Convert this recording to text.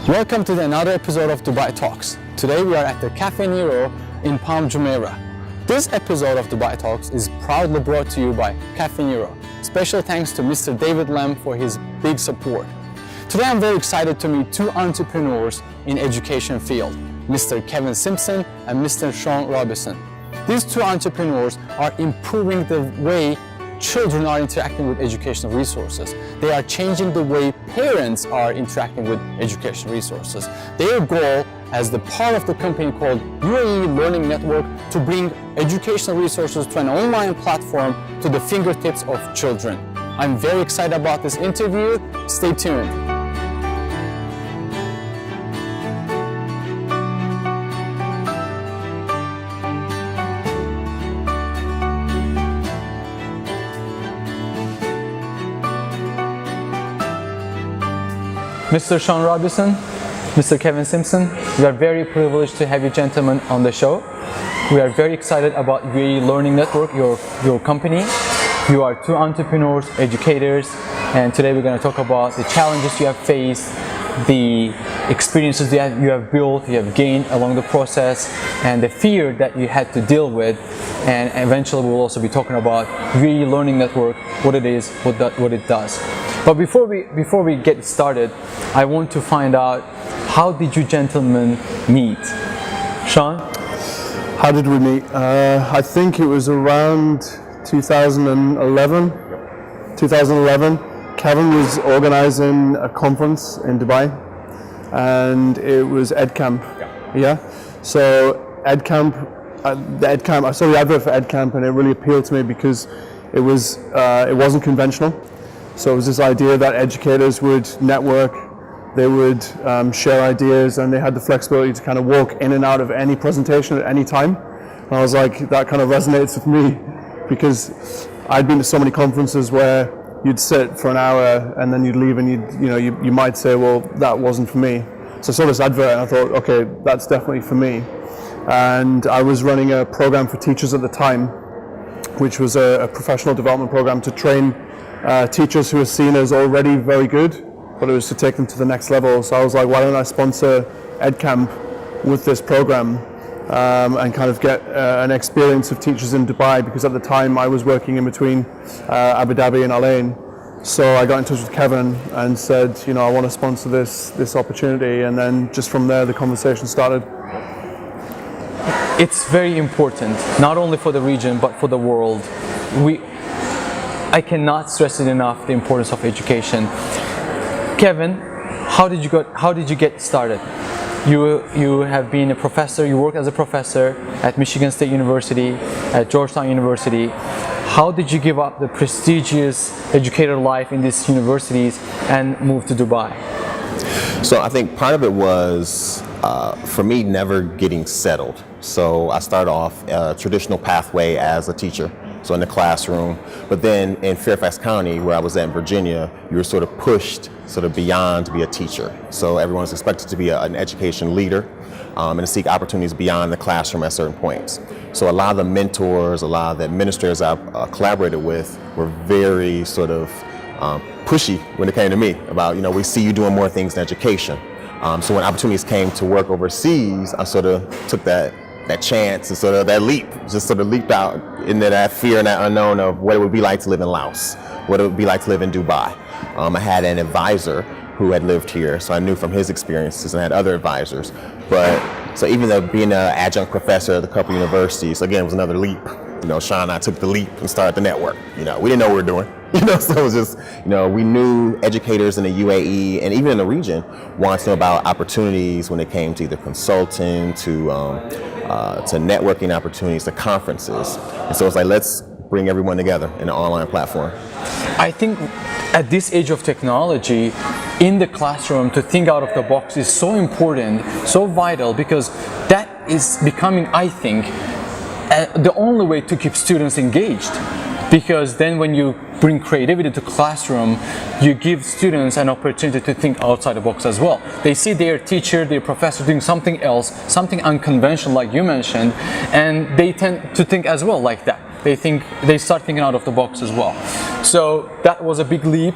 Welcome to another episode of Dubai Talks. Today we are at the Cafe Nero in Palm Jumeirah. This episode of Dubai Talks is proudly brought to you by Cafe Nero. Special thanks to Mr. David Lam for his big support. Today I'm very excited to meet two entrepreneurs in education field, Mr. Kevin Simpson and Mr. Sean Robinson. These two entrepreneurs are improving the way children are interacting with educational resources. They are changing the way parents are interacting with educational resources. Their goal as the part of the company called UAE Learning Network to bring educational resources to an online platform to the fingertips of children. I'm very excited about this interview. Stay tuned. Mr. Sean Robinson, Mr. Kevin Simpson, we are very privileged to have you gentlemen on the show. We are very excited about UAE Learning Network, your company. You are two entrepreneurs, educators, and today we're going to talk about the challenges you have faced, the experiences that you have built, you have gained along the process, and the fear that you had to deal with. And eventually we'll also be talking about UAE Learning Network, what it is, what it does. But before we get started, I want to find out, how did you gentlemen meet? Sean? How did we meet? I think it was around 2011. 2011. Kevin was organizing a conference in Dubai, and it was EdCamp. Yeah. So EdCamp, I saw the advert for EdCamp, and it really appealed to me because it wasn't conventional. So it was this idea that educators would network, they would share ideas, and they had the flexibility to kind of walk in and out of any presentation at any time. And I was like, that kind of resonates with me, because I'd been to so many conferences where you'd sit for an hour and then you'd leave, and you might say, well, that wasn't for me. So I saw this advert and I thought, okay, that's definitely for me. And I was running a program for teachers at the time, which was a professional development program to train teachers who are seen as already very good, but it was to take them to the next level. So I was like, why don't I sponsor EdCamp with this program and kind of get an experience of teachers in Dubai, because at the time I was working in between Abu Dhabi and Al Ain. So I got in touch with Kevin and said, I want to sponsor this opportunity, and then just from there the conversation started. It's very important, not only for the region but for the world. I cannot stress it enough, the importance of education. Kevin, how did you get started? You have been a professor, you work as a professor at Michigan State University, at Georgetown University. How did you give up the prestigious educator life in these universities and move to Dubai? So I think part of it was, for me, never getting settled. So I started off a traditional pathway as a teacher, so in the classroom. But then in Fairfax County, where I was at in Virginia, you were sort of pushed sort of beyond to be a teacher. So everyone's expected to be an education leader and to seek opportunities beyond the classroom at certain points. So a lot of the mentors, a lot of the administrators I collaborated with were very sort of pushy when it came to me about, we see you doing more things in education. So when opportunities came to work overseas, I sort of took that chance and sort of that leap, just sort of leaped out into that fear and that unknown of what it would be like to live in Laos, what it would be like to live in Dubai. I had an advisor who had lived here, so I knew from his experiences, and I had other advisors. But so even though being an adjunct professor at a couple universities, again, was another leap. Sean and I took the leap and started the network. We didn't know what we were doing. So it was just, we knew educators in the UAE and even in the region wanted to know about opportunities when it came to either consulting, to networking opportunities, to conferences. And so it's like, let's bring everyone together in an online platform. I think at this age of technology, in the classroom, to think out of the box is so important, so vital, because that is becoming, I think, the only way to keep students engaged. Because then when you bring creativity to classroom, you give students an opportunity to think outside the box as well. They see their teacher, their professor doing something else, something unconventional like you mentioned, and they tend to think as well like that. They start thinking out of the box as well. So that was a big leap.